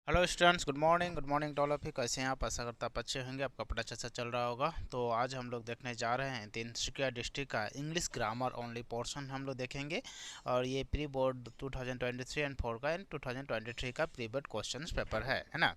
Hello students, good morning to all of you. कैसे हैं आप? आशा करता आप अच्छे होंगे, आपका पढ़ा अच्छा सा चल रहा होगा। तो आज हम लोग देखने जा रहे हैं तिनसुकिया डिस्ट्रिक्ट का इंग्लिश ग्रामर ओनली पोर्शन हम लोग देखेंगे। और ये प्री बोर्ड 2023 एंड 4 का एंड 2023 का प्री बोर्ड क्वेश्चन पेपर है ना।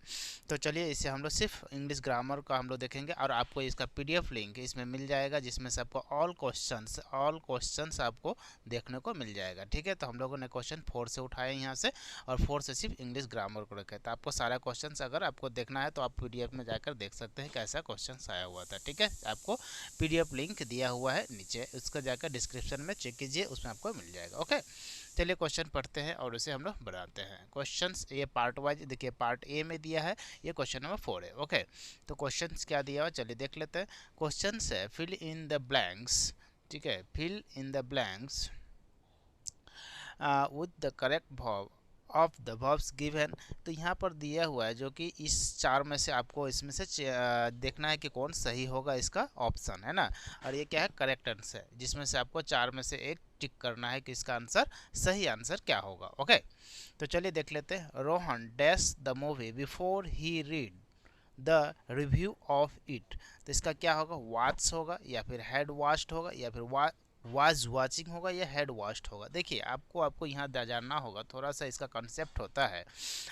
तो चलिए, इसे हम लोग सिर्फ इंग्लिश ग्रामर का हम लोग देखेंगे और आपको इसका PDF लिंक इसमें मिल जाएगा, जिसमें से आपको ऑल क्वेश्चंस आपको देखने को मिल जाएगा। ठीक है, तो हम लोगों ने क्वेश्चन 4 से उठाए यहाँ से, और 4 से सिर्फ इंग्लिश ग्रामर को रखे। तो आपको सारा क्वेश्चंस अगर आपको देखना है तो आप PDF में जाकर देख सकते हैं कैसा क्वेश्चंस आया हुआ था। ठीक है, आपको PDF लिंक दिया हुआ है नीचे, उसका जाकर डिस्क्रिप्शन में चेक कीजिए, उसमें आपको मिल जाएगा। ओके, चलिए क्वेश्चन पढ़ते हैं और उसे हम लोग बनाते हैं। क्वेश्चंस ये पार्ट वाइज देखिए, पार्ट ए में दिया है, ये क्वेश्चन नंबर 4 है। ओके, तो क्वेश्चंस क्या दिया हुआ, चलिए देख लेते हैं। क्वेश्चंस है फिल इन द ब्लैंक्स। ठीक है, fill in the blanks with the correct verb of the verbs given. तो यहाँ पर दिया हुआ है जो कि इस चार में से आपको इसमें से देखना है कि कौन सही होगा, इसका ऑप्शन है ना। और ये क्या है, करेक्ट आंसर है, जिसमें से आपको चार में से एक टिक करना है कि इसका आंसर सही आंसर क्या होगा। ओके, तो चलिए देख लेते हैं। Rohan dash the movie before he read the review of it. तो इसका क्या होगा, वॉच होगा या फिर हैड वॉच्ड होगा या फिर वाज वाचिंग होगा या हैड वॉच्ड होगा। देखिए, आपको यहाँ जानना होगा, थोड़ा सा इसका कंसेप्ट होता है।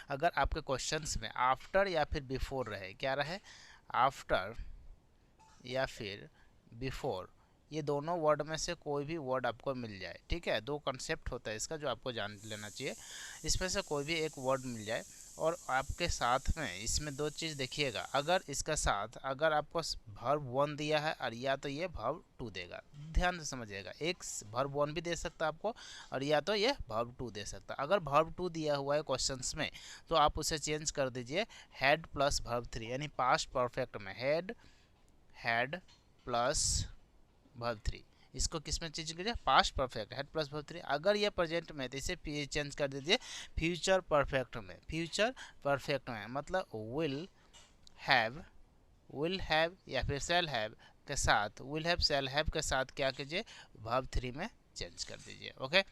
अगर आपके क्वेश्चंस में आफ्टर या फिर बिफोर रहे, क्या रहे, आफ्टर या फिर बिफोर, ये दोनों वर्ड में से कोई भी वर्ड आपको मिल जाए। ठीक है, दो कंसेप्ट होता है इसका जो आपको जान लेना चाहिए। इसमें से कोई भी एक वर्ड मिल जाए और आपके साथ में इसमें दो चीज़ देखिएगा। अगर इसका साथ अगर आपको वर्ब 1 दिया है और या तो ये वर्ब 2 देगा, ध्यान से समझिएगा। एक वर्ब 1 भी दे सकता है आपको और या तो ये वर्ब 2 दे सकता है। अगर वर्ब 2 दिया हुआ है क्वेश्चंस में तो आप उसे चेंज कर दीजिए हैड प्लस वर्ब 3, यानी पास्ट परफेक्ट में हैड प्लस वर्ब 3। इसको किस में चेंज कीजिए, past perfect, had plus verb 3। अगर ये प्रेजेंट में तो इसे चेंज कर दीजिए फ्यूचर परफेक्ट में। फ्यूचर परफेक्ट में मतलब हैव विल हैव या फिर शैल हैव के साथ, विल हैव शैल हैव के साथ क्या कीजिए, वर्ब 3 में चेंज कर दीजिए। ओके,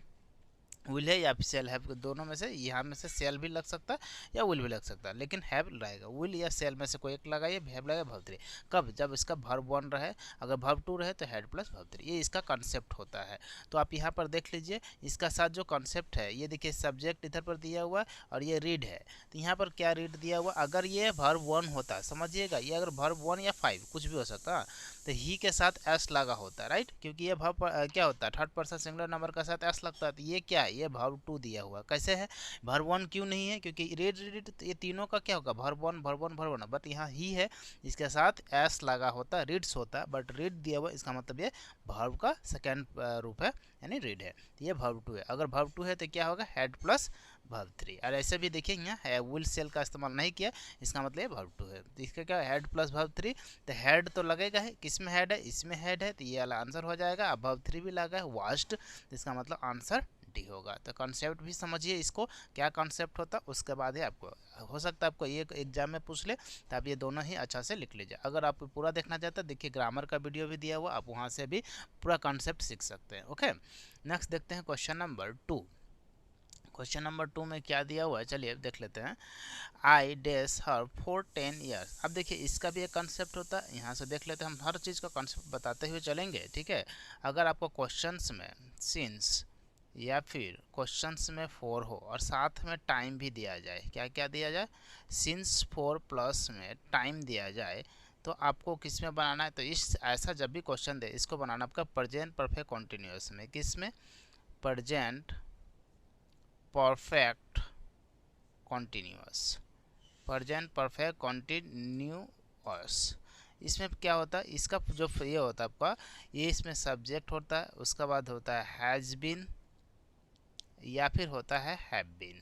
विल है या फिर सेल हैव, दोनों में से, यहाँ में से सेल भी लग सकता है या विल भी लग सकता है, लेकिन हैव रहेगा। विल या सेल में से कोई एक लगाइए, हैव लगाइए वर्ब 3। कब, जब इसका वर्ब 1 रहे, अगर वर्ब 2 रहे तो हैड प्लस वर्ब 3। ये इसका कॉन्सेप्ट होता है। तो आप यहाँ पर देख लीजिए, इसका साथ जो कॉन्सेप्ट है, ये देखिए सब्जेक्ट इधर पर दिया हुआ है और ये रीड है। तो यहाँ पर क्या रीड दिया हुआ, अगर ये वर्ब 1 होता, समझिएगा, ये अगर वर्ब 1 या 5 कुछ भी हो सकता है, तो ही के साथ एस लगा होता है, राइट, क्योंकि ये वर्ब क्या होता है, थर्ड पर्सन सिंगुलर नंबर के साथ एस लगता है। तो ये क्या है, ये वर्ब 2 दिया हुआ कैसे है, वर्ब 1 क्यों नहीं है, क्योंकि रीड रीड ये तीनों का क्या होगा, वर्ब 1 वर्ब 1 वर्ब 1, बट यहाँ ही है, इसके साथ एस लगा होता है, रीड्स होता है, बट रीड दिया हुआ, इसका मतलब ये वर्ब का सेकेंड रूप है, यानी रीड है। तो ये वर्ब 2 है। अगर वर्ब 2 है तो क्या होगा, हेड प्लस वर्ब 3। और ऐसे भी देखिए, यहाँ विल सेल का इस्तेमाल नहीं किया, इसका मतलब ये वर्ब 2 है। तो इसका क्या, हेड प्लस वर्ब 3। तो हेड तो लगेगा है, किस में हेड है, इसमें हेड है, तो ये वाला आंसर हो जाएगा। अब वर्ब 3 भी लगा है, वास्ट, तो इसका मतलब आंसर डी होगा। तो कॉन्सेप्ट भी समझिए इसको, क्या कॉन्सेप्ट होता है, उसके बाद ही आपको हो सकता है आपको ये एग्जाम में पूछ ले, तो आप ये दोनों ही अच्छा से लिख लीजिए। अगर आप पूरा देखना चाहते हैं, देखिए ग्रामर का वीडियो भी दिया हुआ, आप वहाँ से भी पूरा कॉन्सेप्ट सीख सकते हैं। ओके, नेक्स्ट देखते हैं क्वेश्चन नंबर 2। क्वेश्चन नंबर 2 में क्या दिया हुआ है, चलिए देख लेते हैं। आई डेस हर फॉर 10 ईयर्स। अब देखिए, इसका भी एक कंसेप्ट होता है, यहाँ से देख लेते हैं। हम हर चीज़ का कंसेप्ट बताते हुए चलेंगे। ठीक है, अगर आपको क्वेश्चंस में सिंस या फिर क्वेश्चंस में फॉर हो और साथ में टाइम भी दिया जाए, क्या क्या दिया जाए, सिंस फॉर प्लस में टाइम दिया जाए, तो आपको किस में बनाना है, तो इस ऐसा जब भी क्वेश्चन दे, इसको बनाना आपका प्रेजेंट परफेक्ट कॉन्टिन्यूस में। किस में, present perfect continuous, present perfect continuous. इसमें क्या होता है, इसका जो ये होता है आपका, ये इसमें सब्जेक्ट होता है, उसके बाद होता है हैज़ बीन या फिर होता है हैव बीन,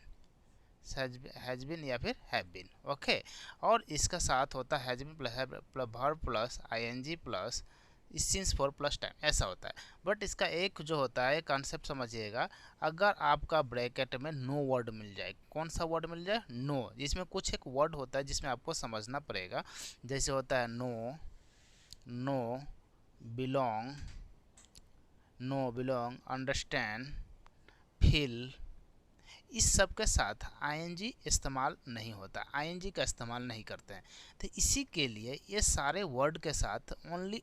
हैज़ बीन या फिर हैव बीन। ओके, और इसका साथ होता है has been plus verb plus ING plus since for plus time, ऐसा होता है। बट इसका एक जो होता है कॉन्सेप्ट समझिएगा, अगर आपका ब्रैकेट में नो वर्ड मिल जाए, कौन सा वर्ड मिल जाए, नो, जिसमें कुछ एक वर्ड होता है जिसमें आपको समझना पड़ेगा, जैसे होता है no, no belong, no belong, understand, feel, इस सब के साथ आईएनजी इस्तेमाल नहीं होता, आईएनजी का इस्तेमाल नहीं करते हैं। तो इसी के लिए ये सारे वर्ड के साथ ओनली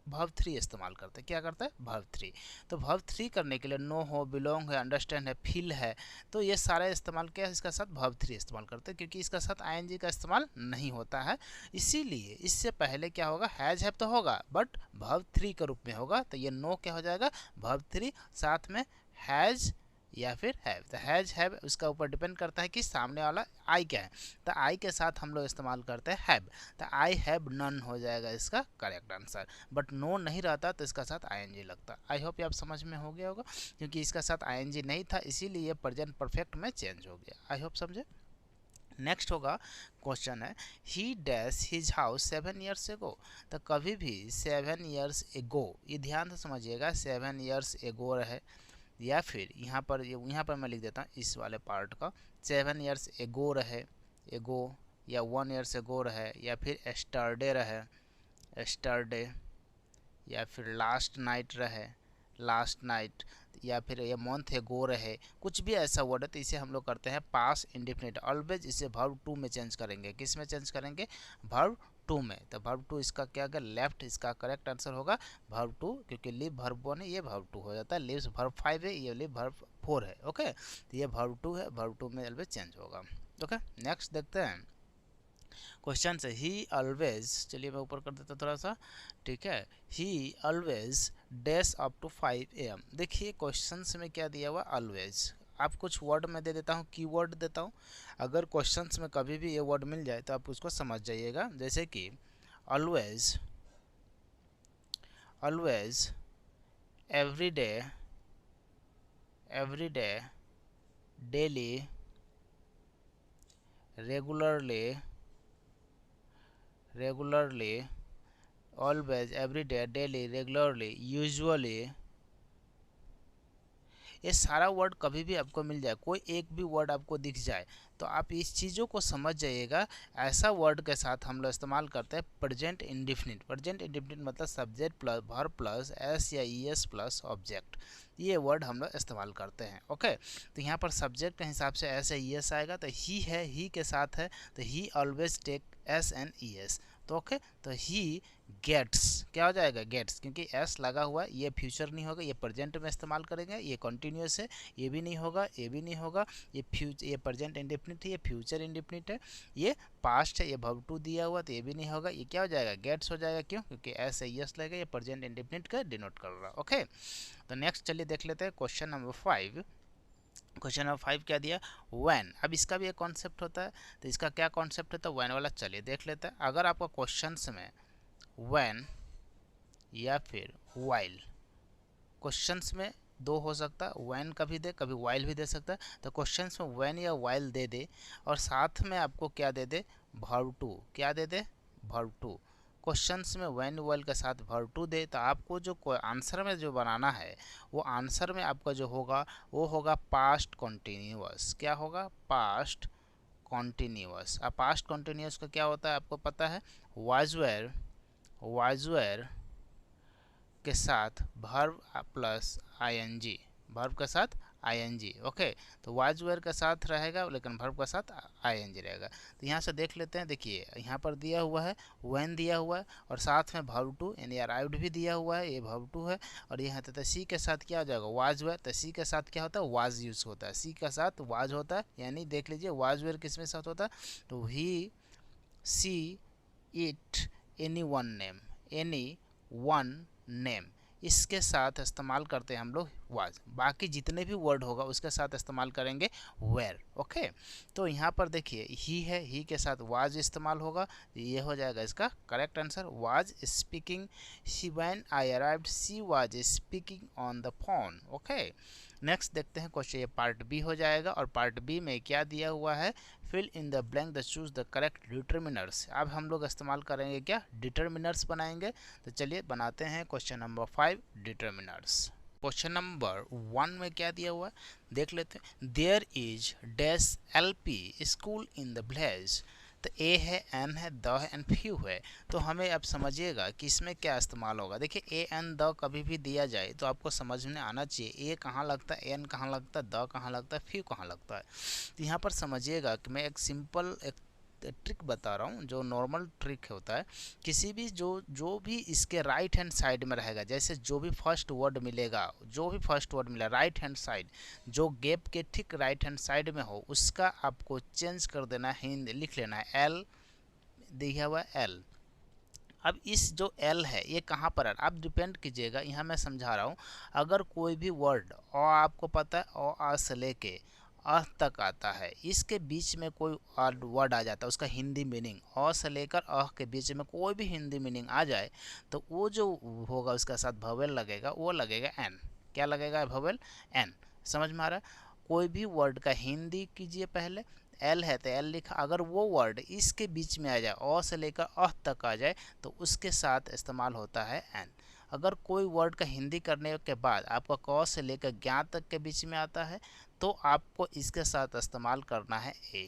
वर्ब थ्री इस्तेमाल करते हैं। क्या करते हैं? Verb three. तो वर्ब थ्री करने के लिए नो हो, बिलोंग है, अंडरस्टैंड है, फील है, तो ये सारे इस्तेमाल क्या है इसका साथ वर्ब थ्री इस्तेमाल करते हैं, क्योंकि इसका साथ आईएनजी का इस्तेमाल नहीं होता है। इसीलिए इससे पहले क्या होगा? हैज हैव तो होगा बट वर्ब थ्री के रूप में होगा। तो ये नो क्या हो जाएगा? वर्ब थ्री, साथ में हैज या फिर हैव। तो हैज हैव उसका ऊपर डिपेंड करता है कि सामने वाला आई क्या है। तो आई के साथ हम लोग इस्तेमाल करते हैं हैव। तो आई हैव नन हो जाएगा इसका करेक्ट आंसर। बट नो नहीं रहता तो इसका साथ आईएनजी लगता। आई होप ये आप समझ में हो गया होगा, क्योंकि इसका साथ आईएनजी नहीं था इसीलिए प्रेजेंट परफेक्ट में चेंज हो गया। आई होप समझे। नेक्स्ट होगा क्वेश्चन है ही dash his house 7 years ago. तो कभी भी 7 ईयर्स एगो, ये ध्यान से समझिएगा, 7 ईयर्स एगो रहे, या फिर यहाँ पर मैं लिख देता हूँ इस वाले पार्ट का, 7 ईयर्स एगो रहे, एगो, या 1 ईयर्स एगो रहे, या फिर एस्टरडे रहे, एस्टरडे, या फिर लास्ट नाइट रहे, लास्ट नाइट, या फिर ये मंथ एगो रहे, कुछ भी ऐसा वर्ड है तो इसे हम लोग करते हैं पास इंडिफिनिट। ऑलवेज इसे वर्ब टू में चेंज करेंगे। किस में चेंज करेंगे? वर्ब टू में। तो वर्ब टू इसका क्या होगा? लेफ्ट। इसका करेक्ट आंसर होगा वर्ब टू, क्योंकि लिव वर्ब वन है, ये वर्ब टू हो जाता है। लिव्स वर्ब 5 है, ये लिव वर्ब 4 है। ओके, तो ये वर्ब टू है, वर्ब टू में ऑलवेज चेंज होगा। ओके, नेक्स्ट देखते हैं क्वेश्चन से ही ऑलवेज, चलिए मैं ऊपर कर देता थोड़ा सा, ठीक है। He always dash up to 5 AM। देखिए क्वेश्चन में क्या दिया हुआ? ऑलवेज। आप कुछ वर्ड में दे देता हूँ, कीवर्ड देता हूँ, अगर क्वेश्चंस में कभी भी ये वर्ड मिल जाए तो आप उसको समझ जाइएगा। जैसे कि always, always, every day, every day, daily, regularly, regularly, always, every day, daily, regularly, usually, ये सारा वर्ड कभी भी आपको मिल जाए, कोई एक भी वर्ड आपको दिख जाए तो आप इस चीज़ों को समझ जाइएगा। ऐसा वर्ड के साथ हम लोग इस्तेमाल करते हैं प्रेजेंट इंडिफिनिट। प्रेजेंट इंडिफिनिट मतलब subject plus verb plus S या ईएस प्लस ऑब्जेक्ट, ये वर्ड हम लोग इस्तेमाल करते हैं। ओके, तो यहाँ पर सब्जेक्ट के हिसाब से एस या ईएस आएगा, तो ही है, ही के साथ है तो he always take S and ES. तो ओके, तो ही गेट्स क्या हो जाएगा? गेट्स, क्योंकि एस लगा हुआ है, ये फ्यूचर नहीं होगा, ये प्रेजेंट में इस्तेमाल करेंगे, ये कंटिन्यूस है, ये भी नहीं होगा, ये भी नहीं होगा, ये प्रेजेंट इंडिफिनिट है, ये फ्यूचर इंडिफिनिट है, ये पास्ट है, ये वर्ब टू दिया हुआ तो ये भी नहीं होगा, ये क्या हो जाएगा? गेट्स हो जाएगा। क्यों? क्योंकि एस है, यस लगेगा, ये प्रेजेंट इंडिफिनिट का डिनोट कर रहा है। ओके, तो नेक्स्ट चलिए देख लेते हैं क्वेश्चन नंबर 5। क्वेश्चन नंबर 5 क्या दिया? व्हेन। अब इसका भी एक कॉन्सेप्ट होता है, तो इसका क्या कॉन्सेप्ट है? तो व्हेन वाला चलिए देख लेते हैं। अगर आपका क्वेश्चंस में व्हेन या फिर वाइल, क्वेश्चंस में दो हो सकता है, व्हेन कभी दे, कभी वाइल भी दे सकता है। तो क्वेश्चंस में व्हेन या वाइल दे दे और साथ में आपको क्या दे दे? Verb two. क्या they they? Verb two. Questions में व्हेन वाइल के साथ वर्ब टू दे तो आपको जो आंसर में जो बनाना है वो आंसर में आपका जो होगा वो होगा पास्ट कॉन्टिन्यूअस। क्या होगा? Past continuous. अब पास्ट कॉन्टिन्यूअस का क्या होता है आपको पता है? वाज वेयर, वाज वेयर के साथ वर्ब प्लस आईएनजी, वर्ब के साथ आईएनजी। ओके, तो वाज वेयर के साथ रहेगा लेकिन वर्ब के साथ आईएनजी रहेगा। तो यहाँ से देख लेते हैं। देखिए यहाँ पर दिया हुआ है व्हेन दिया हुआ है और साथ में वर्ब टू यानी अराइव्ड भी दिया हुआ है, ये वर्ब टू है। और यहाँ तो सी के साथ क्या हो जाएगा? Was were. तो सी के साथ क्या होता है? वाज यूज होता है। सी के साथ वाज होता है, यानी देख लीजिए वाज वेयर किस में साथ होता है? तो he, she, it, any one name, any one name, इसके साथ इस्तेमाल करते हैं हम लोग वाज। बाकी जितने भी वर्ड होगा उसके साथ इस्तेमाल करेंगे वेयर। ओके, तो यहाँ पर देखिए ही है, ही के साथ वाज इस्तेमाल होगा, ये हो जाएगा इसका correct answer. Was speaking, she when I arrived she was speaking on the phone. Okay, next देखते हैं क्वेश्चन, ये पार्ट बी हो जाएगा और पार्ट बी में क्या दिया हुआ है? Fill in the blank the choose the correct determiners. अब हम लोग इस्तेमाल करेंगे क्या? डिटर्मिनर्स बनाएंगे। तो चलिए बनाते हैं question number 5 determiners. Question number 1 में क्या दिया हुआ है देख लेते हैं। There is dash LP school in the village. तो ए है, एन है, द है एंड फ्यू है। तो हमें अब समझिएगा कि इसमें क्या इस्तेमाल होगा। देखिए ए एन द कभी भी दिया जाए तो आपको समझ में आना चाहिए ए कहाँ लगता है, एन कहाँ लगता है, द कहाँ लगता है, फ्यू कहाँ लगता है। तो यहाँ पर समझिएगा कि मैं एक सिंपल एक ट्रिक बता रहा हूँ, जो नॉर्मल ट्रिक होता है। किसी भी जो भी इसके राइट हैंड साइड में रहेगा, जैसे जो भी फर्स्ट वर्ड मिलेगा, जो भी फर्स्ट वर्ड मिला राइट हैंड साइड, जो गैप के ठीक राइट हैंड साइड में हो उसका आपको चेंज कर देना है, हिंद लिख लेना है एल दिया हुआ एल। अब इस जो एल है ये कहाँ पर है आप डिपेंड कीजिएगा, यहाँ मैं समझा रहा हूँ। अगर कोई भी वर्ड और आपको पता है और आ से लेके अ तक आता है, इसके बीच में कोई वर्ड आ जाता है, उसका हिंदी मीनिंग अ से लेकर अ के बीच में कोई भी हिंदी मीनिंग आ जाए तो वो जो होगा उसका साथ भवेल लगेगा, वो लगेगा एन। क्या लगेगा भवेल एन। समझ में आ रहा है। कोई भी वर्ड का हिंदी कीजिए, पहले एल है तो एल लिखा, अगर वो वर्ड इसके बीच में आ जाए अ से लेकर अ तक आ जाए तो उसके साथ इस्तेमाल होता है एन। अगर कोई वर्ड का हिंदी करने के बाद आपका क से लेकर ज्ञ तक के बीच में आता है तो आपको इसके साथ इस्तेमाल करना है ए।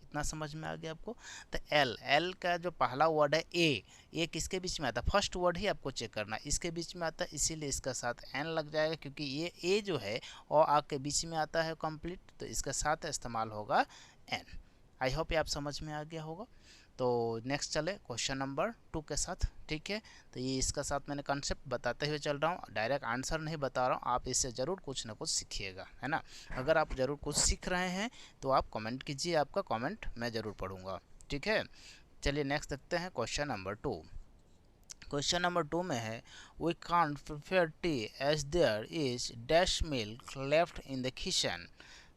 इतना समझ में आ गया आपको। तो एल, एल का जो पहला वर्ड है ए किसके बीच में आता है, फर्स्ट वर्ड ही आपको चेक करना है, इसके बीच में आता है, इसीलिए इसका साथ एन लग जाएगा, क्योंकि ये ए जो है और आ के बीच में आता है कंप्लीट, तो इसका साथ इस्तेमाल होगा एन। आई होप ये आप समझ में आ गया होगा। तो नेक्स्ट चले क्वेश्चन नंबर 2 के साथ। ठीक है, तो ये इसका साथ मैंने कंसेप्ट बताते हुए चल रहा हूँ, डायरेक्ट आंसर नहीं बता रहा हूँ। आप इससे ज़रूर कुछ ना कुछ सीखिएगा, है ना। अगर आप ज़रूर कुछ सीख रहे हैं तो आप कमेंट कीजिए, आपका कमेंट मैं ज़रूर पढ़ूंगा। ठीक है, चलिए नेक्स्ट देखते हैं क्वेश्चन नंबर 2। क्वेश्चन नंबर 2 में है we can't prepare tea as there is dash milk left in the kitchen.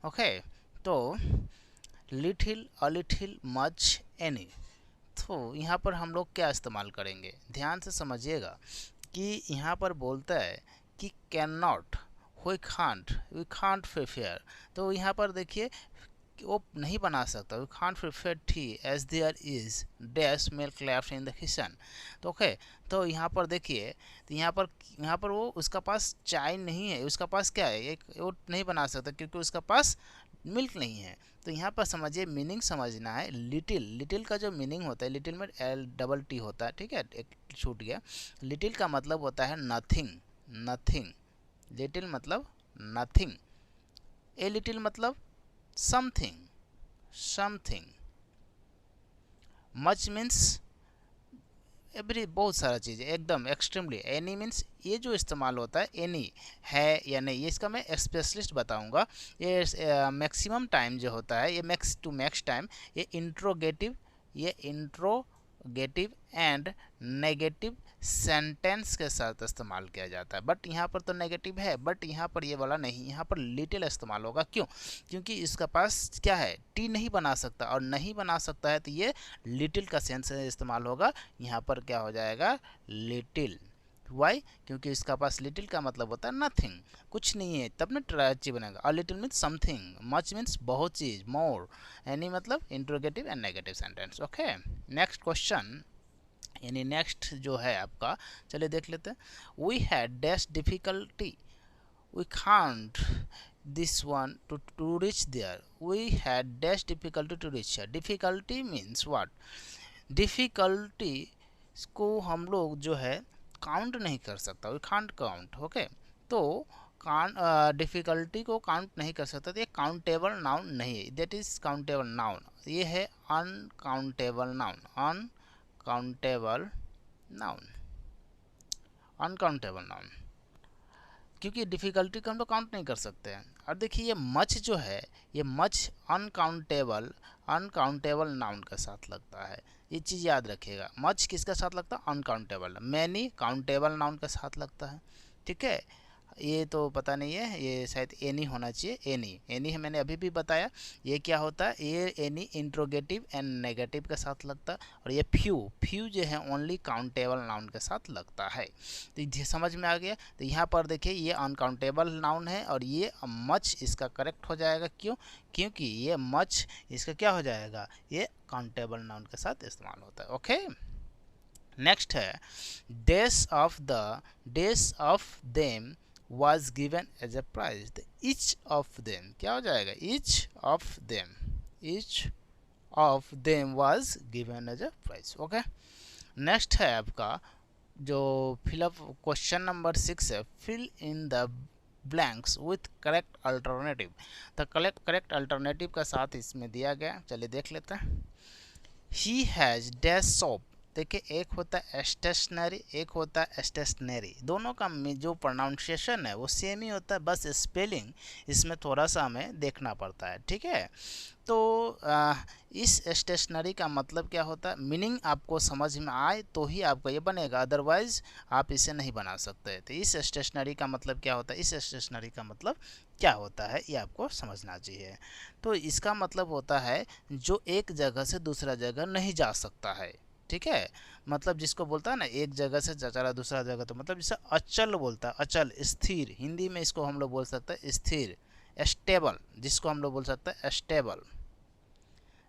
Okay, तो little, a little, much, any. तो यहाँ पर हम लोग क्या इस्तेमाल करेंगे, ध्यान से समझिएगा कि यहाँ पर बोलता है कि can not, we can't prepare. तो यहाँ पर देखिए वो नहीं बना सकता, we can't prepare tea as there is dash milk left in the kitchen. तो ओके, तो यहाँ पर देखिए, तो यहाँ पर वो उसका पास चाय नहीं है, उसका पास क्या है, एक वो नहीं बना सकता क्योंकि उसका पास मिल्क नहीं है। तो यहाँ पर समझिए मीनिंग समझना है। लिटिल, लिटिल का जो मीनिंग होता है, लिटिल में एल डबल टी होता है, ठीक है, एक छूट गया। लिटिल का मतलब होता है नथिंग, नथिंग। लिटिल मतलब नथिंग, ए लिटिल मतलब something, something. Much means every, बहुत सारा चीज़ एकदम एक्सट्रीमली। एनी मीन्स ये जो इस्तेमाल होता है एनी है या नहीं, ये इसका मैं स्पेशलिस्ट बताऊंगा। ये मैक्सिमम टाइम जो होता है, ये मैक्स टू मैक्स टाइम, ये इंट्रोगेटिव एंड नेगेटिव सेंटेंस के साथ इस्तेमाल किया जाता है। बट यहाँ पर तो नेगेटिव है, बट यहाँ पर ये वाला नहीं, यहाँ पर लिटिल इस्तेमाल होगा। क्यों, क्योंकि इसका पास क्या है, टी नहीं बना सकता, और नहीं बना सकता है तो ये लिटिल का सेंस इस्तेमाल होगा। यहाँ पर क्या हो जाएगा, लिटिल। वाई, क्योंकि इसका पास लिटिल का मतलब होता है नथिंग, कुछ नहीं है, तब ना ट्राची बनेगा। और little means something, much means बहुत चीज़, मोर, एनी मतलब interrogative and negative sentence. Okay, next question, यानी नेक्स्ट जो है आपका, चलिए देख लेते हैं। We had dash difficulty, we can't this one to reach there, we had dash difficulty to reach. Difficulty means what, difficulty को हम लोग जो है काउंट नहीं कर सकता, वी कांट काउंट। ओके, तो डिफिकल्टी को काउंट नहीं कर सकता, तो ये काउंटेबल नाउन नहीं है, दैट इज काउंटेबल नाउन, ये है uncountable noun, uncountable noun, uncountable noun, क्योंकि डिफ़िकल्टी को हम लोग काउंट नहीं कर सकते हैं। और देखिए ये मच जो है, ये मच अनकाउंटेबल, अनकाउंटेबल नाउन के साथ लगता है, ये चीज़ याद रखिएगा। मच किसके साथ लगता है, अनकाउंटेबल। मैनी काउंटेबल नाउन के साथ लगता है, ठीक है। ये तो पता नहीं है, ये शायद एनी होना चाहिए, एनी, एनी है, मैंने अभी भी बताया। ये क्या होता है, ये एनी इंट्रोगेटिव एंड नेगेटिव के साथ लगता है। और ये फ्यू, फ्यू जो है ओनली काउंटेबल नाउन के साथ लगता है। तो ये समझ में आ गया। तो यहाँ पर देखिए ये अनकाउंटेबल नाउन है और ये मच इसका करेक्ट हो जाएगा। क्यों, क्योंकि ये मच इसका क्या हो जाएगा, ये काउंटेबल नाउन के साथ इस्तेमाल होता है। ओके, नेक्स्ट है days of them was given as a prize, the each of them क्या हो जाएगा, each of them, each of them was given as a prize. Okay, next है आपका जो फिलअप क्वेश्चन नंबर 6 है, fill in the blanks with correct alternative. तो correct alternative का साथ इसमें दिया गया, चलिए देख लेते हैं। He has dash shop. देखिए, एक होता है स्टेशनरी, एक होता है स्टेशनरी, दोनों का जो प्रोनाउंसिएशन है वो सेम ही होता है, बस स्पेलिंग इसमें थोड़ा सा हमें देखना पड़ता है, ठीक है। तो इस स्टेशनरी का मतलब क्या होता है, मीनिंग आपको समझ में आए तो ही आपको ये बनेगा, अदरवाइज आप इसे नहीं बना सकते। तो इस स्टेशनरी का मतलब क्या होता है, इस स्टेशनरी का मतलब क्या होता है, ये आपको समझना चाहिए। तो इसका मतलब होता है जो एक जगह से दूसरा जगह नहीं जा सकता है, ठीक है। मतलब जिसको बोलता है ना एक जगह से चला दूसरा जगह, तो मतलब जिसे अचल बोलता है, अचल, स्थिर, हिंदी में इसको हम लोग बोल सकते हैं स्थिर, स्टेबल, जिसको हम लोग बोल सकते हैं स्टेबल,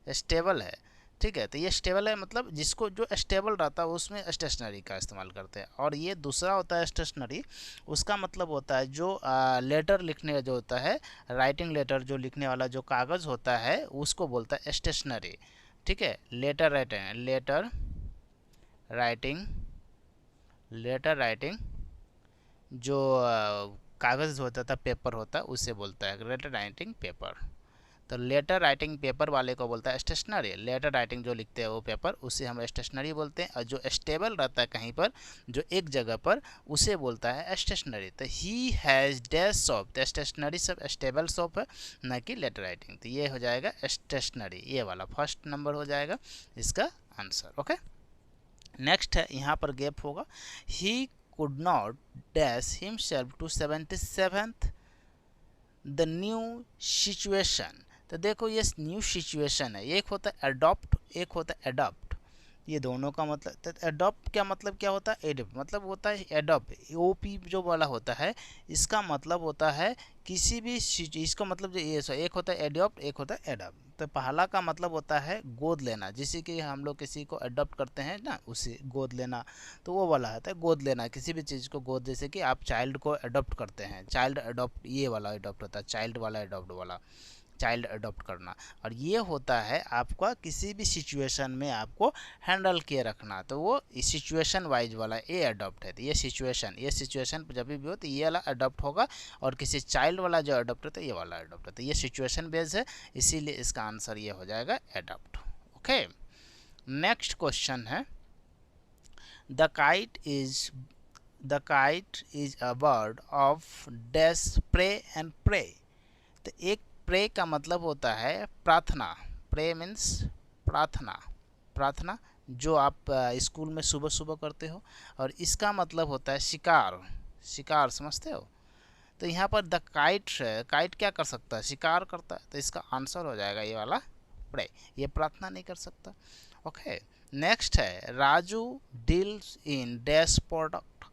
स्टेबल है, ठीक है। तो ये स्टेबल है, मतलब जिसको जो स्टेबल रहता है उसमें स्टेशनरी का इस्तेमाल करते हैं। और ये दूसरा होता है स्टेशनरी, उसका मतलब होता है जो लेटर लिखने का जो होता है, राइटिंग लेटर जो लिखने वाला जो कागज़ होता है उसको बोलता है स्टेशनरी, ठीक है। Letter writing, writing letter writing जो कागज़ होता था, पेपर होता है, उसे बोलता है लेटर राइटिंग पेपर। तो लेटर राइटिंग पेपर वाले को बोलता है स्टेशनरी, लेटर राइटिंग जो लिखते हैं वो पेपर, उसे हम स्टेशनरी बोलते हैं। और जो स्टेबल रहता है कहीं पर, जो एक जगह पर, उसे बोलता है स्टेशनरी। तो ही हैज़ डैश शॉप, तो स्टेशनरी सब स्टेबल शॉप है, ना कि लेटर राइटिंग। तो ये हो जाएगा स्टेशनरी, ये वाला फर्स्ट नंबर हो जाएगा इसका आंसर। ओके, नेक्स्ट है, यहाँ पर गैप होगा। ही could not dash himself to 77th the new situation. तो देखो ये न्यू सिचुएशन है, एक होता है अडॉप्ट, एक होता है अडॉप्ट, ये दोनों का मतलब। तो अडॉप्ट क्या मतलब क्या होता है, एडॉप्ट मतलब होता है अडॉप्ट, ओपी जो वाला होता है, इसका मतलब होता है किसी भी इसका मतलब जो ये एक होता है एडॉप्ट, एक होता है अडॉप्ट। तो पहला का मतलब होता है गोद लेना, जैसे कि हम लोग किसी को अडॉप्ट करते हैं ना, उसे गोद लेना, तो वो वाला होता है गोद लेना, किसी भी चीज़ को गोद, जैसे कि आप चाइल्ड को अडॉप्ट करते हैं, चाइल्ड अडॉप्ट, ये वाला अडॉप्ट होता है, चाइल्ड वाला अडॉप्ट वाला, चाइल्ड अडॉप्ट करना। और ये होता है आपका किसी भी सिचुएशन में आपको हैंडल किए रखना, तो वो सिचुएशन वाइज वाला ये अडॉप्ट है। तो ये सिचुएशन जब भी हो तो ये वाला अडॉप्ट होगा, और किसी चाइल्ड वाला जो अडॉप्ट है तो ये वाला अडॉप्ट है। तो ये सिचुएशन बेस्ड है, इसीलिए इसका आंसर ये हो जाएगा अडॉप्ट। ओके, नेक्स्ट क्वेश्चन है, the kite is a bird of dash prey and prey. तो एक प्रे का मतलब होता है प्रार्थना, प्रे मीन्स प्रार्थना, प्रार्थना जो आप स्कूल में सुबह सुबह करते हो। और इसका मतलब होता है शिकार, शिकार समझते हो। तो यहाँ पर द काइट है, काइट क्या कर सकता है, शिकार करता है। तो इसका आंसर हो जाएगा ये वाला प्रे, ये प्रार्थना नहीं कर सकता। ओके, नेक्स्ट है, Raju deals in dash product.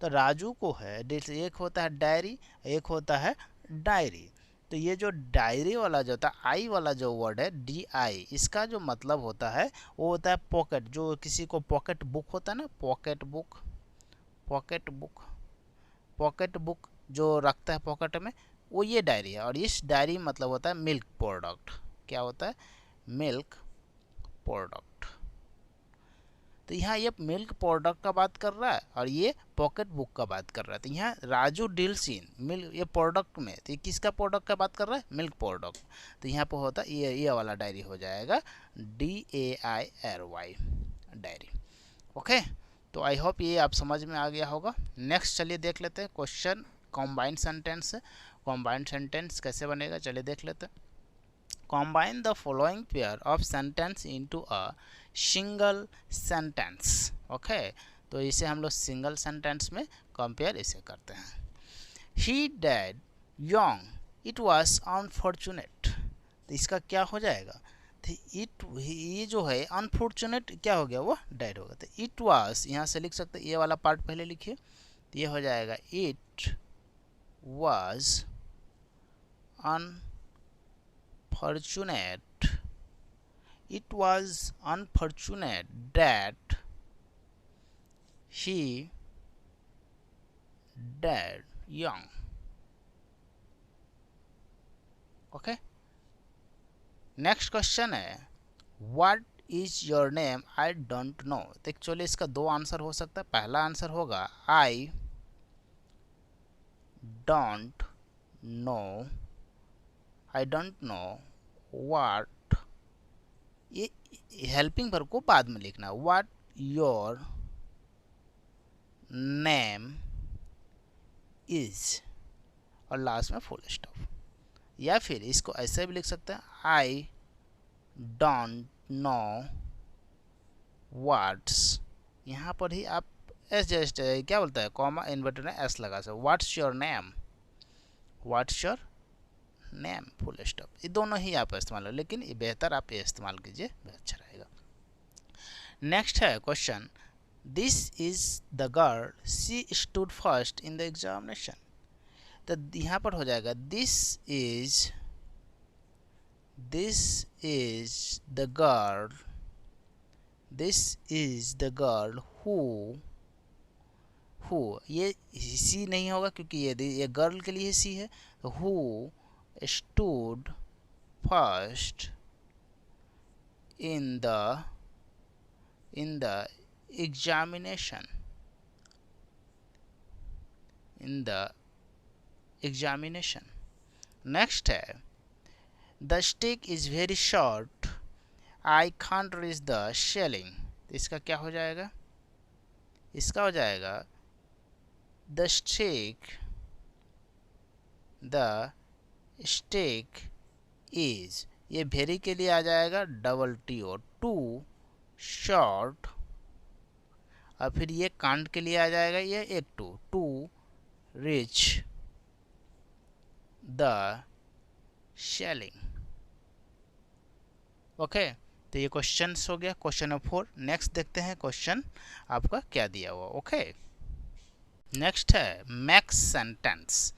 तो राजू को है डील्स, एक होता है डायरी, एक होता है डायरी। तो ये जो डायरी वाला जो होता है, आई वाला जो वर्ड है डी आई, इसका जो मतलब होता है वो होता है पॉकेट, जो किसी को पॉकेट बुक होता है ना, pocket book, pocket book, pocket book जो रखता है पॉकेट में, वो ये डायरी है। और इस डायरी मतलब होता है मिल्क प्रोडक्ट, क्या होता है, मिल्क प्रोडक्ट। तो यहाँ ये मिल्क प्रोडक्ट का बात कर रहा है और ये पॉकेट बुक का बात कर रहा है। तो यहाँ राजू डील्स इन मिल्क, ये प्रोडक्ट में, तो ये किसका प्रोडक्ट का बात कर रहा है, मिल्क प्रोडक्ट। तो यहाँ पर होता है ये वाला डायरी हो जाएगा DAIRY, डायरी। ओके, तो आई होप ये आप समझ में आ गया होगा। नेक्स्ट चलिए देख लेते हैं question, combined sentence. Combined sentence कैसे बनेगा चलिए देख लेते हैं। Combine the following pair of sentence into a single sentence. Okay, तो इसे हम लोग सिंगल सेंटेंस में कंपेयर इसे करते हैं। He died young. It was unfortunate. तो इसका क्या हो जाएगा, तो ये जो है अनफॉर्चुनेट क्या हो गया, वो डाइड होगा। तो इट वाज यहाँ से लिख सकते, ये वाला पार्ट पहले लिखिए, तो ये हो जाएगा it was unfortunate, it was unfortunate that he died young. Okay, next question है, what is your name, I don't know. तो एक्चुअली इसका दो आंसर हो सकता है। पहला आंसर होगा I don't know, I don't know what, ये हेल्पिंग वर्ब को बाद में लिखना, व्हाट योर नेम इज, और लास्ट में फुल स्टॉप। या फिर इसको ऐसे भी लिख सकते हैं, आई डोंट नो व्हाट्स, यहाँ पर ही आप एस जस्ट क्या बोलता है, कॉमा इन्वर्टेड में एस लगा सकते, what's your name, what's your name full stop. ये दोनों ही आप इस्तेमाल हो, लेकिन ये बेहतर आप ये इस्तेमाल कीजिए, अच्छा रहेगा। नेक्स्ट है question, this is the girl she stood first in the examination. तो यहाँ पर हो जाएगा this is the girl, this is the girl who, ये सी नहीं होगा क्योंकि ये गर्ल के लिए सी है, तो who stood first in the examination, in the examination। next है, the stick is very short, I can't reach the ceiling। तो इसका क्या हो जाएगा, इसका हो जाएगा the stick is, ये वेरी के लिए आ जाएगा डबल टी और टू शॉर्ट, और फिर ये कांट के लिए आ जाएगा ये एक to reach the shelling. Okay, तो ये क्वेश्चन हो गया, क्वेश्चन नंबर 4। नेक्स्ट देखते हैं क्वेश्चन आपका क्या दिया हुआ। ओके, नेक्स्ट है max sentence.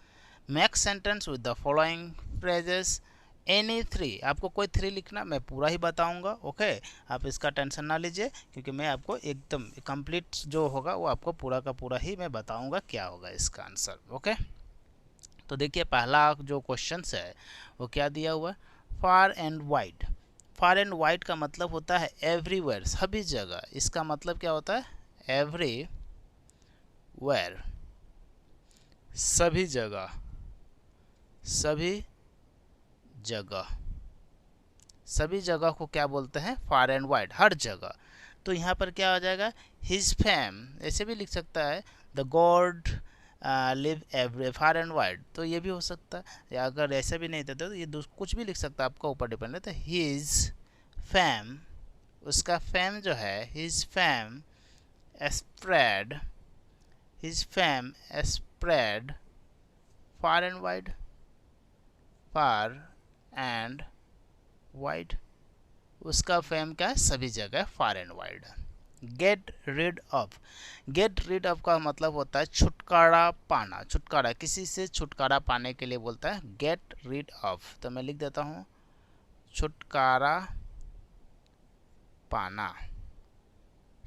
Max sentence with the following phrases any 3, आपको कोई 3 लिखना, मैं पूरा ही बताऊंगा। ओके, आप इसका टेंशन ना लीजिए क्योंकि मैं आपको एकदम कंप्लीट जो होगा वो आपको पूरा का पूरा ही मैं बताऊंगा क्या होगा इसका आंसर। ओके, तो देखिए पहला जो क्वेश्चन है वो क्या दिया हुआ है, far and wide. Far and wide का मतलब होता है एवरीवेयर, सभी जगह। इसका मतलब क्या होता है, एवरीवेयर, सभी जगह, सभी जगह, सभी जगह को क्या बोलते हैं, फार एंड वाइड, हर जगह। तो यहाँ पर क्या हो जाएगा, हिज फेम, ऐसे भी लिख सकता है, the God live every far and wide, तो ये भी हो सकता है। या अगर ऐसा भी नहीं देते तो ये कुछ भी लिख सकता है, आपका ऊपर डिपेंड है। तो हिज फेम, उसका फेम जो है, his fame spread, his fame spread far and wide, far and wide, उसका फेम क्या है, सभी जगह far and wide. Get rid of, get rid of का मतलब होता है छुटकारा पाना, छुटकारा, किसी से छुटकारा पाने के लिए बोलता है गेट रिड ऑफ। तो मैं लिख देता हूँ छुटकारा पाना,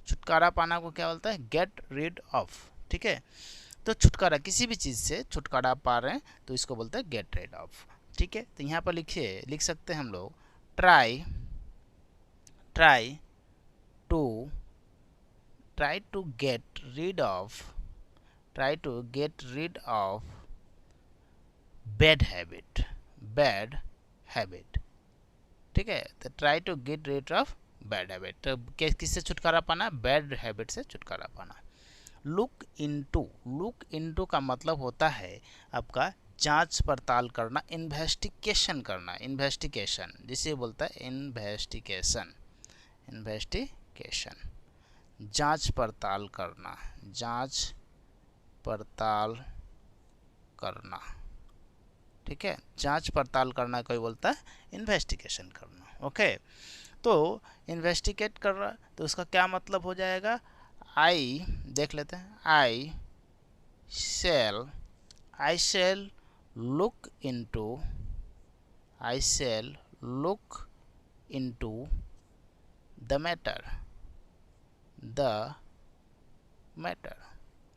छुटकारा पाना को क्या बोलता है, गेट रिड ऑफ। ठीक है, तो छुटकारा, किसी भी चीज़ से छुटकारा पा रहे हैं तो इसको बोलते हैं गेट रिड ऑफ। ठीक है, तो यहाँ पर लिखिए, लिख सकते हैं हम लोग try, try to get rid of, try to get rid of bad habit, bad habit. ठीक है, तो try to get rid of bad habit, तो किससे छुटकारा पाना, बैड हैबिट से छुटकारा पाना। लुक इनटू का मतलब होता है आपका जांच पड़ताल करना, इन्वेस्टिगेशन करना, इन्वेस्टिगेशन जिसे बोलता है इन्वेस्टिगेशन, इन्वेस्टिगेशन जांच पड़ताल करना, जांच पड़ताल करना। ठीक है, जांच पड़ताल करना कोई बोलता है इन्वेस्टिगेशन करना। ओके, तो इन्वेस्टिगेट कर रहा, तो उसका क्या मतलब हो जाएगा, आई, देख लेते हैं, I shall look into, I shall look into the matter, the matter.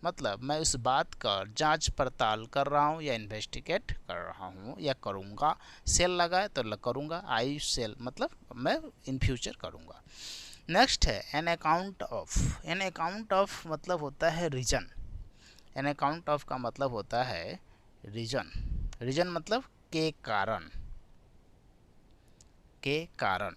मतलब मैं उस बात का जांच पड़ताल कर रहा हूँ या इन्वेस्टिगेट कर रहा हूँ या करूँगा। सेल लगा है तो करूँगा, आई सेल मतलब मैं इन फ्यूचर करूँगा। नेक्स्ट है an account of. An account of मतलब होता है रीजन। एन अकाउंट ऑफ का मतलब होता है रीजन। रीजन मतलब के कारण। के कारण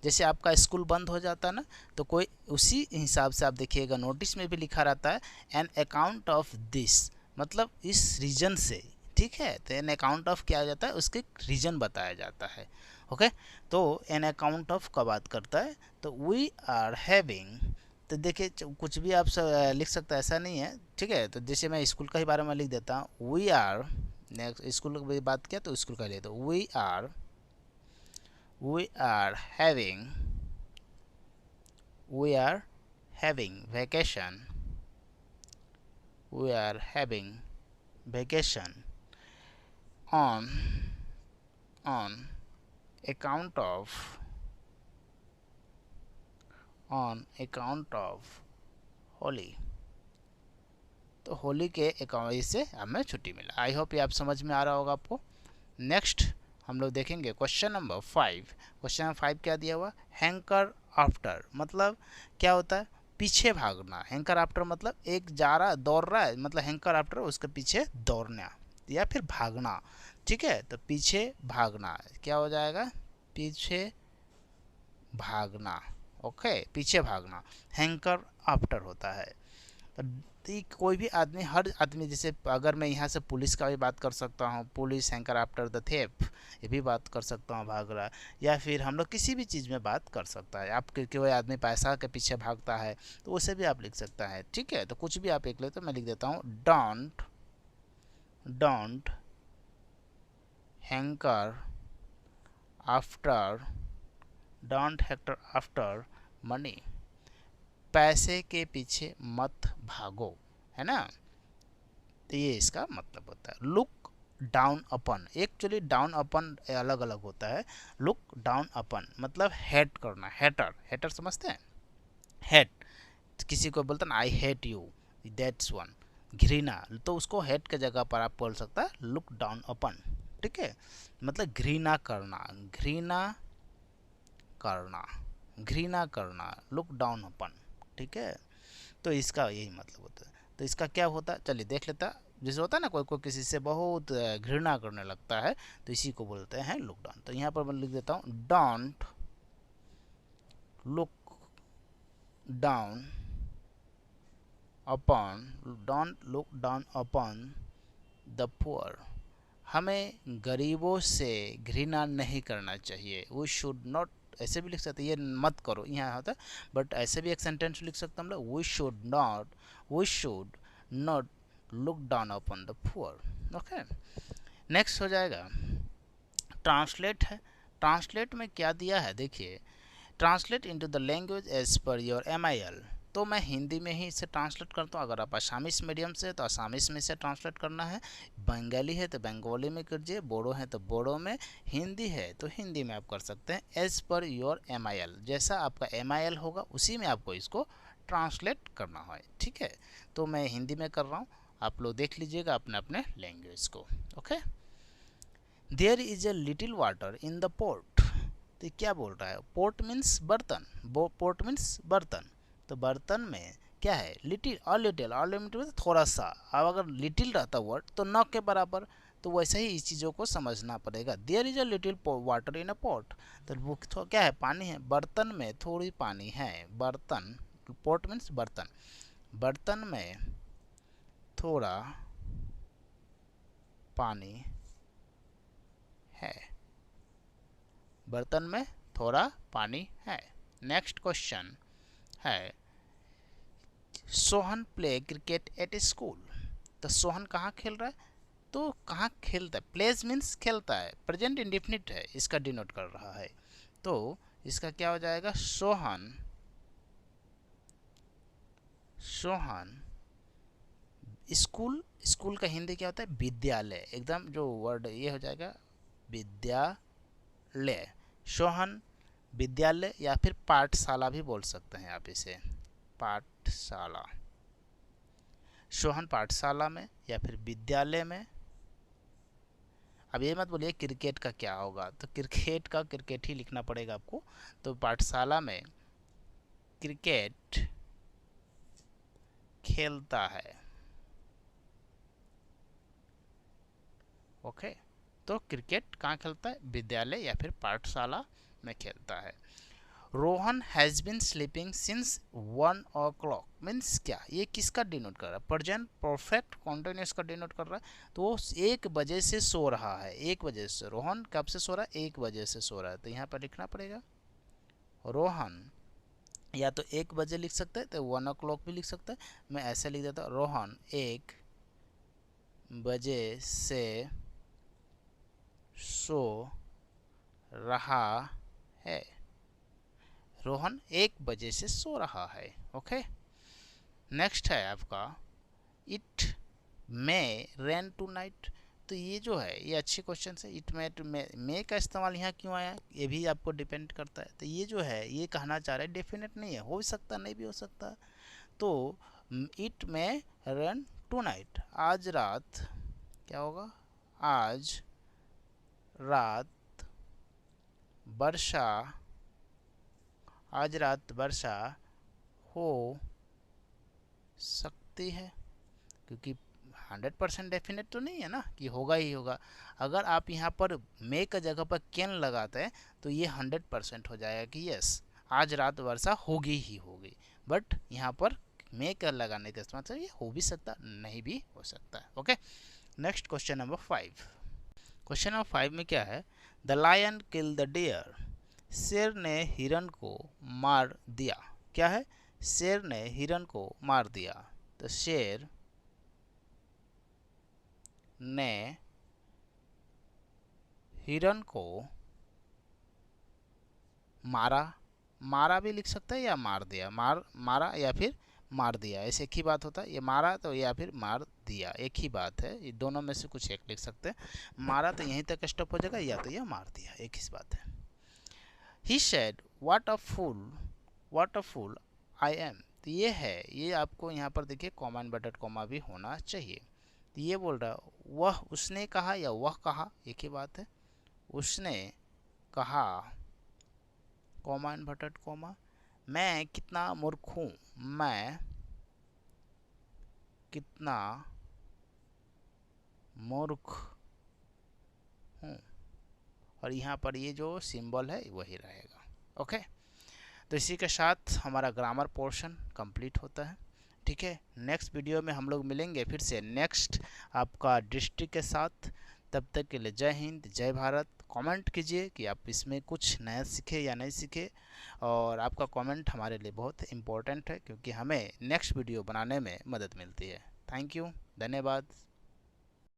जैसे आपका स्कूल बंद हो जाता है ना, तो कोई उसी हिसाब से आप देखिएगा नोटिस में भी लिखा रहता है एन अकाउंट ऑफ दिस, मतलब इस रीजन से। ठीक है, तो एन अकाउंट ऑफ क्या हो जाता है, उसके रीजन बताया जाता है। ओके, तो एन अकाउंट ऑफ का बात करता है तो वी आर हैविंग। तो देखिए कुछ भी आप लिख सकते हैं, ऐसा नहीं है। ठीक है, तो जैसे मैं स्कूल का ही बारे में लिख देता हूँ, वी आर, नेक्स्ट स्कूल की बात किया तो स्कूल का ले दो, we are having we are having vacation. We are having vacation on on account of on account of Holi. तो होली के अकाउंट से हमें छुट्टी मिला। आई होप ये आप समझ में आ रहा होगा आपको। नेक्स्ट हम लोग देखेंगे क्वेश्चन नंबर 5। क्वेश्चन नंबर 5 क्या दिया हुआ, हैंकर आफ्टर मतलब क्या होता है, पीछे भागना। हैंकर आफ्टर मतलब एक जा रहा दौड़ रहा है, मतलब हैंकर आफ्टर उसके पीछे दौड़ना या फिर भागना। ठीक है, तो पीछे भागना क्या हो जाएगा, पीछे भागना। ओके, पीछे भागना हैंकर आफ्टर होता है। तो कोई भी आदमी, हर आदमी, जैसे अगर मैं यहाँ से पुलिस का भी बात कर सकता हूँ, police hanker after the theft, ये भी बात कर सकता हूँ, भाग रहा। या फिर हम लोग किसी भी चीज़ में बात कर सकता है। आप कोई आदमी पैसा के पीछे भागता है तो उसे भी आप लिख सकता है। ठीक है, तो कुछ भी आप एक ले, तो मैं लिख देता हूँ don't don't hanker after, don't hanker after money, पैसे के पीछे मत भागो, है ना। तो ये इसका मतलब होता है। लुक डाउन अपन, एक्चुअली डाउन अपन अलग अलग होता है। लुक डाउन अपन मतलब हेट करना, हेटर, हेटर समझते हैं, हेट। किसी को बोलता ना I hate you, that's one, घृणा, तो उसको हेट के जगह पर आप बोल सकता है लुक डाउन अपन। ठीक है, मतलब घृणा करना, घृणा करना, घृणा करना, लुक डाउन अपन। ठीक है, तो इसका यही मतलब होता है। तो इसका क्या होता है, चलिए देख लेता है। जैसे होता है ना, कोई कोई किसी से बहुत घृणा करने लगता है, तो इसी को बोलते हैं लुक डाउन। तो यहाँ पर मैं लिख देता हूँ don't look down upon, don't look down upon the poor. हमें गरीबों से घृणा नहीं करना चाहिए। वी शुड नॉट, ऐसे भी लिख सकते हैं, ये मत करो यहाँ होता है, बट ऐसे भी एक सेंटेंस लिख सकते हैं हम लोग, we should not look down upon the poor. Okay, next हो जाएगा ट्रांसलेट है। ट्रांसलेट में क्या दिया है, देखिए, translate into the language as per your MIL। तो मैं हिंदी में ही इसे ट्रांसलेट करता हूँ। अगर आप असामीस मीडियम से तो असामीस में इसे ट्रांसलेट करना है, बंगाली है तो बंगाली में कीजिए, बोडो है तो बोडो में, हिंदी है तो हिंदी में आप कर सकते हैं। एज पर योर MIL, जैसा आपका MIL होगा उसी में आपको इसको ट्रांसलेट करना है। ठीक है, तो मैं हिंदी में कर रहा हूँ, आप लोग देख लीजिएगा अपने अपने लैंग्वेज को। Okay, there is a little water in the port. तो क्या बोल रहा है, पोर्ट मीन्स बर्तन, पोर्ट मीन्स बर्तन, तो बर्तन में क्या है, लिटिल, और लिटिल, और लिटिल थोड़ा सा। अब अगर लिटिल रहता वर्ड तो न के बराबर, तो वैसे ही इस चीज़ों को समझना पड़ेगा। There is a little water in a pot, तो वो क्या है, पानी है, बर्तन में थोड़ी पानी है। बर्तन, पोर्ट मीन्स बर्तन, बर्तन में थोड़ा पानी है, बर्तन में थोड़ा पानी है। नेक्स्ट क्वेश्चन है Sohan play cricket at school. तो सोहन कहाँ खेल रहा है, तो कहाँ खेलता है, प्लेज मीन्स खेलता है, प्रेजेंट इंडिफिनिट है, इसका डिनोट कर रहा है। तो इसका क्या हो जाएगा, सोहन, सोहन स्कूल, स्कूल का हिंदी क्या होता है, विद्यालय, एकदम जो वर्ड ये हो जाएगा विद्यालय। सोहन विद्यालय या फिर पाठशाला भी बोल सकते हैं आप इसे, पाठशाला। सोहन पाठशाला में या फिर विद्यालय में। अब ये मत बोलिए क्रिकेट का क्या होगा, तो क्रिकेट का क्रिकेट ही लिखना पड़ेगा आपको। तो पाठशाला में क्रिकेट खेलता है। ओके, तो क्रिकेट कहाँ खेलता है, विद्यालय या फिर पाठशाला में खेलता है। Rohan has been sleeping since 1 o'clock means क्या, ये किसका डिनोट कर रहा है, प्रेजेंट परफेक्ट कॉन्टिन्यूस का डिनोट कर रहा है। तो वो 1 बजे से सो रहा है, 1 बजे से। रोहन कब से सो रहा है, 1 बजे से सो रहा है। तो यहाँ पर लिखना पड़ेगा रोहन, या तो 1 बजे लिख सकते हैं, तो 1 o'clock भी लिख सकते हैं। मैं ऐसे लिख देता हूँ, रोहन 1 बजे से सो रहा है। रोहन 1 बजे से सो रहा है। ओके, नेक्स्ट है आपका it may rain tonight. तो ये जो है ये अच्छे क्वेश्चन है। इट मे का इस्तेमाल यहाँ क्यों आया, ये भी आपको डिपेंड करता है। तो ये जो है ये कहना चाह रहा है डेफिनेट नहीं है, हो भी सकता नहीं भी हो सकता। तो it may rain tonight, आज रात क्या होगा, आज रात वर्षा, आज रात वर्षा हो सकती है। क्योंकि 100% डेफिनेट तो नहीं है ना कि होगा ही होगा। अगर आप यहाँ पर मे का जगह पर कैन लगाते हैं तो ये 100% हो जाएगा कि यस आज रात वर्षा होगी ही होगी। बट यहाँ पर मे का लगाने का इस्तेमाल से ये हो भी सकता नहीं भी हो सकता है। Okay, next question number 5। Question number 5 में क्या है, the lion kill the deer, शेर ने हिरन को मार दिया। क्या है, शेर ने हिरन को मार दिया। तो शेर ने हिरन को मारा, मारा भी लिख सकते हैं या मार दिया, मारा या फिर मार दिया, ऐसे एक ही बात होता है। ये मारा तो या फिर मार दिया एक ही बात है, ये दोनों में से कुछ एक लिख सकते हैं। मारा तो यहीं तक स्टॉप हो जाएगा, या तो ये मार दिया, एक ही बात है। He said what a fool I am. तो ये है, ये आपको यहाँ पर देखिए कॉमा इन्वर्टेड कॉमा भी होना चाहिए। तो ये बोल रहा है वह, उसने कहा या वह कहा, एक ही बात है। उसने कहा कॉमा इन्वर्टेड कॉमा, मैं कितना मूर्ख हूँ, मैं कितना मूर्ख हूँ। और यहाँ पर ये जो सिंबल है वही रहेगा। ओके, तो इसी के साथ हमारा ग्रामर पोर्शन कंप्लीट होता है। ठीक है, नेक्स्ट वीडियो में हम लोग मिलेंगे फिर से नेक्स्ट आपका डिस्ट्रिक्ट के साथ। तब तक के लिए जय हिंद जय भारत। कमेंट कीजिए कि आप इसमें कुछ नया सीखे या नहीं सीखे, और आपका कमेंट हमारे लिए बहुत इम्पोर्टेंट है क्योंकि हमें नेक्स्ट वीडियो बनाने में मदद मिलती है। थैंक यू, धन्यवाद।